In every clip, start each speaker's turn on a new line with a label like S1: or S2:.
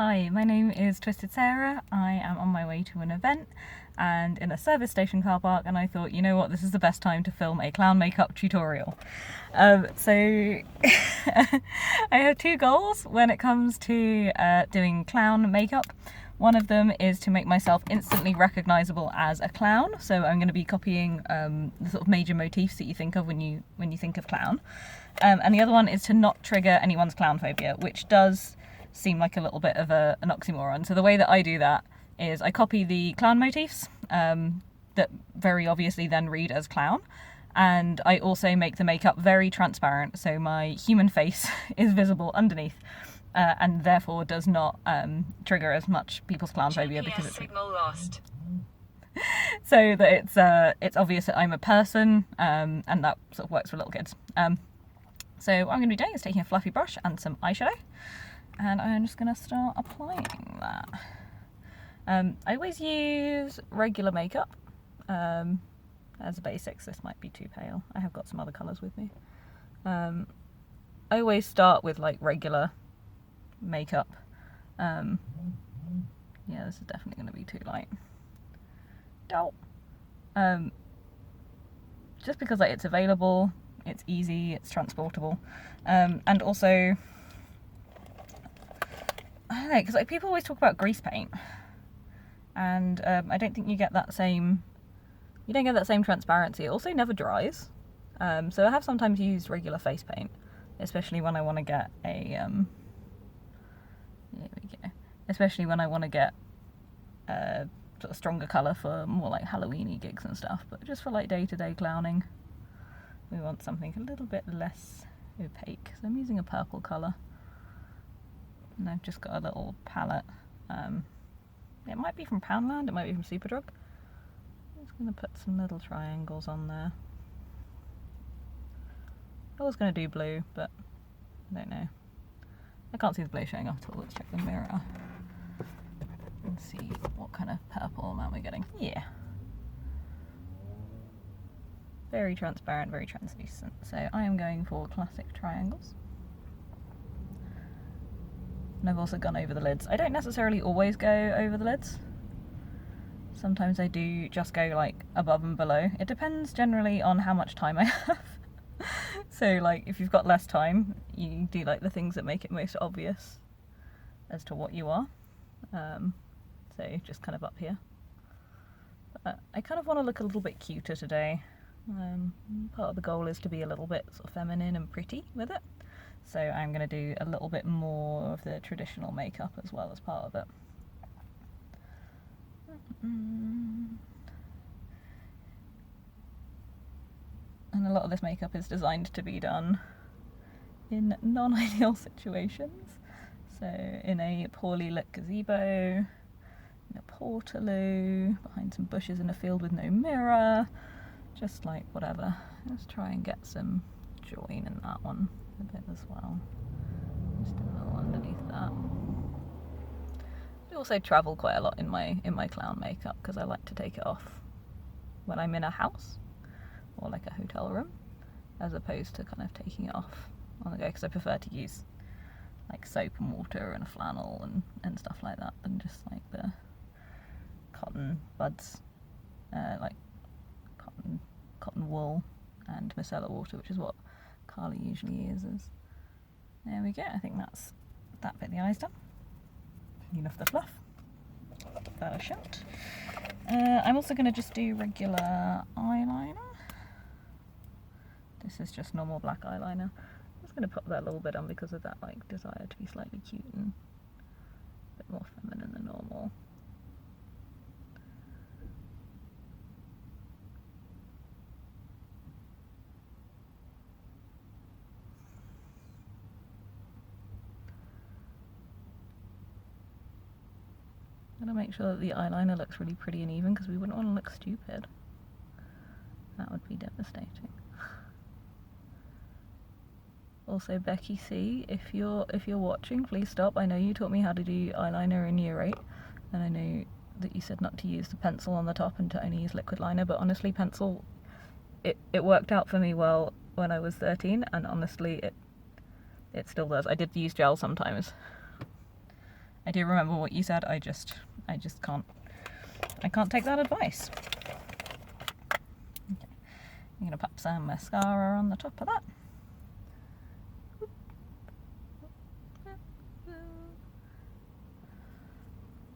S1: Hi, my name is Twisted Sarah. I am on my way to an event and in a service station car park, and I thought, you know what, this is the best time to film a clown makeup tutorial. So I have two goals when it comes to doing clown makeup. One of them is to make myself instantly recognisable as a clown, so I'm going to be copying the sort of major motifs that you think of when you think of clown. And the other one is to not trigger anyone's clown phobia, which does seem like a little bit of an oxymoron. So the way that I do that is I copy the clown motifs that very obviously then read as clown, and I also make the makeup very transparent, so my human face is visible underneath. And therefore does not trigger as much people's clown phobia because it's
S2: signal lost.
S1: So that it's obvious that I'm a person, and that sort of works for little kids. So what I'm going to be doing is taking a fluffy brush and some eyeshadow, and I'm just going to start applying that. I always use regular makeup as a basics. This might be too pale. I have got some other colours with me. I always start with like regular makeup. Yeah, this is definitely going to be too light. Just because like it's available, it's easy, it's transportable, and also I don't know, because like people always talk about grease paint, and I don't think you get that same. You don't get that same transparency. It also never dries, so I have sometimes used regular face paint, especially when I want to get a there we go. Especially when I want to get a sort of stronger colour for more like Halloween-y gigs and stuff, but just for like day-to-day clowning, we want something a little bit less opaque. So I'm using a purple colour, and I've just got a little palette. It might be from Poundland, it might be from Superdrug. I'm just going to put some little triangles on there. I was going to do blue, but I don't know. I can't see the blue showing off at all. Let's check the mirror and see what kind of purple amount we're getting. Yeah. Very transparent, very translucent. So I am going for classic triangles. And I've also gone over the lids. I don't necessarily always go over the lids. Sometimes I do just go like above and below. It depends generally on how much time I have. So like if you've got less time, you do like the things that make it most obvious as to what you are. So just kind of up here. But I kind of want to look a little bit cuter today. Part of the goal is to be a little bit sort of feminine and pretty with it. So I'm going to do a little bit more of the traditional makeup as well as part of it. And a lot of this makeup is designed to be done in non-ideal situations. So in a poorly lit gazebo, in a portaloo, behind some bushes in a field with no mirror, just like whatever. Let's try and get some join in that one a bit as well. Just a little underneath that. I also travel quite a lot in my clown makeup because I like to take it off when I'm in a house or like a hotel room, as opposed to kind of taking it off on the go, because I prefer to use like soap and water and a flannel and stuff like that than just like the cotton buds, like cotton wool and micellar water, which is what Carly usually uses. There we go. I think that's that bit of the eyes done. Enough the fluff. That a shot. I'm also going to just do regular eyeliner. This is just normal black eyeliner. I'm just going to put that a little bit on because of that like desire to be slightly cute and a bit more feminine than normal. I'm going to make sure that the eyeliner looks really pretty and even because we wouldn't want to look stupid. That would be devastating. Also, Becky C, if you're watching, please stop. I know you taught me how to do eyeliner in year 8, and I know that you said not to use the pencil on the top and to only use liquid liner, but honestly, pencil, it worked out for me well when I was 13, and honestly, it still does. I did use gel sometimes, I do remember what you said. I just can't take that advice. Okay. I'm gonna pop some mascara on the top of that.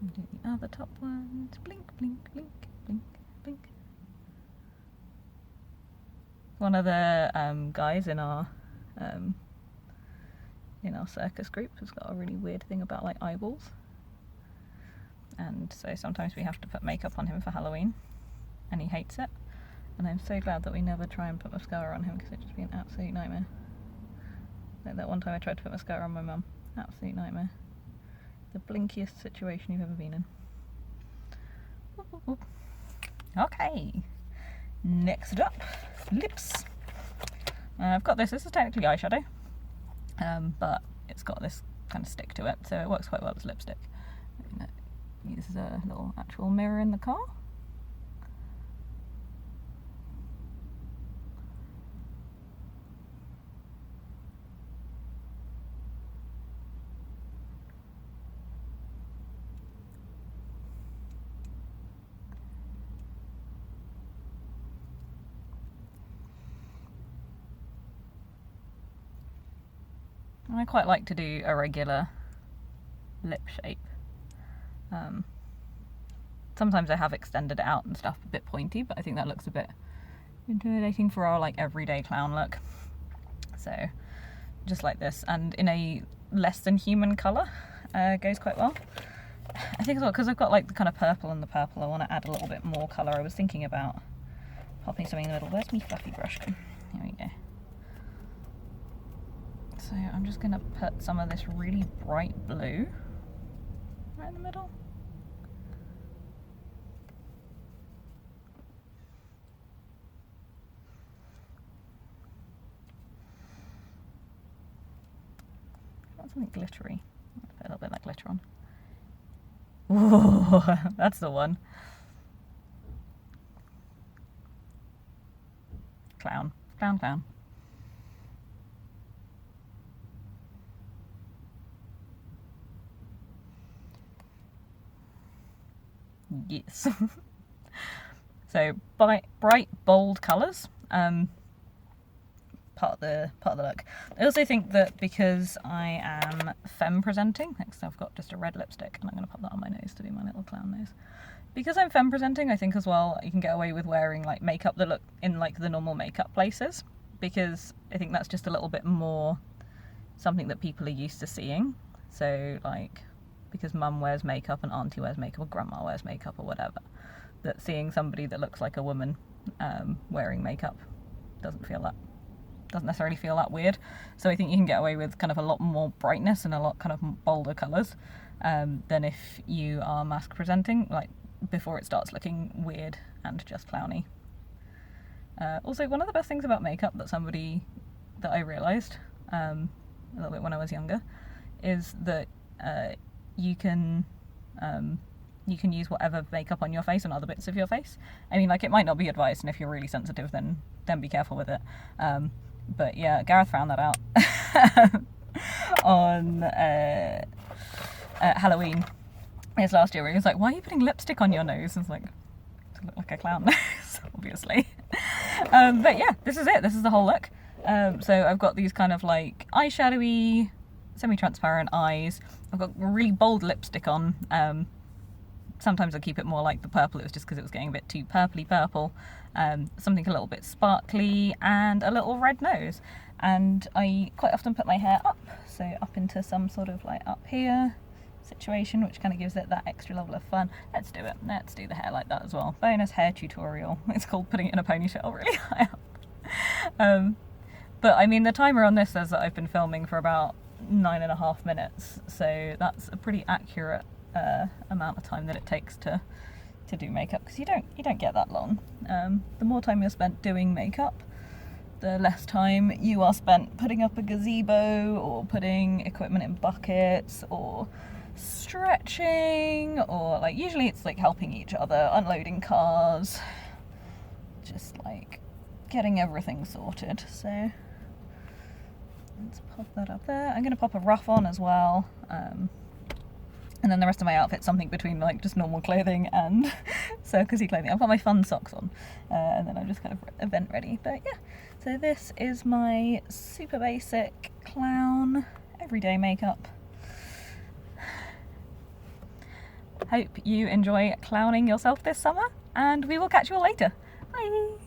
S1: And do the other top ones. Blink, blink, blink, blink, blink. One of the guys in our circus group has got a really weird thing about like eyeballs, and so sometimes we have to put makeup on him for Halloween, and he hates it. And I'm so glad that we never try and put mascara on him, because it'd just be an absolute nightmare. Like that one time I tried to put mascara on my mum, absolute nightmare. The blinkiest situation you've ever been in. Okay, next up, lips. I've got this is technically eyeshadow, but it's got this kind of stick to it, so it works quite well as lipstick. I'm gonna use a little actual mirror in the car. I quite like to do a regular lip shape. Sometimes I have extended it out and stuff, a bit pointy, but I think that looks a bit intimidating for our like everyday clown look. So just like this, and in a less than human colour, goes quite well. I think as well, because I've got like the kind of purple and the purple, I want to add a little bit more colour. I was thinking about popping something in the middle. Where's my fluffy brush go? Here we go. So I'm just going to put some of this really bright blue right in the middle. I want something glittery. I'll put a little bit of that glitter on. Ooh, that's the one. Clown. Clown, clown. Yes. So bright, bold colours. Part of the look. I also think that because I am femme presenting, next I've got just a red lipstick, and I'm going to pop that on my nose to do my little clown nose. Because I'm femme presenting, I think as well you can get away with wearing like makeup that look in like the normal makeup places, because I think that's just a little bit more something that people are used to seeing. So like, because mum wears makeup and auntie wears makeup or grandma wears makeup or whatever, that seeing somebody that looks like a woman wearing makeup doesn't necessarily feel that weird. So I think you can get away with kind of a lot more brightness and a lot kind of bolder colours than if you are mask presenting, like before it starts looking weird and just clowny. Also, one of the best things about makeup that I realised a little bit when I was younger is that you can use whatever makeup on your face and other bits of your face. I mean, like, it might not be advised, and if you're really sensitive, then be careful with it. But yeah, Gareth found that out on Halloween this last year, where he was like, "Why are you putting lipstick on your nose?" I was like, "To look like a clown nose," obviously. But yeah, this is it. This is the whole look. So I've got these kind of like eyeshadowy, semi-transparent eyes. I've got a really bold lipstick on. Sometimes I keep it more like the purple. It was just because it was getting a bit too purpley purple. Something a little bit sparkly, and a little red nose. And I quite often put my hair up, so up into some sort of like up here situation, which kind of gives it that extra level of fun. Let's do it. Let's do the hair like that as well. Bonus hair tutorial. It's called putting it in a ponytail really high up. But I mean, the timer on this says that I've been filming for about 9.5 minutes, so that's a pretty accurate amount of time that it takes to do makeup, because you don't get that long. The more time you're spent doing makeup, the less time you are spent putting up a gazebo or putting equipment in buckets or stretching, or like usually it's like helping each other, unloading cars, just like getting everything sorted. So let's pop that up there. I'm going to pop a ruff on as well. And then the rest of my outfit's something between like just normal clothing and circusy clothing. I've got my fun socks on, and then I'm just kind of event ready. But yeah, so this is my super basic clown everyday makeup. Hope you enjoy clowning yourself this summer, and we will catch you all later. Bye!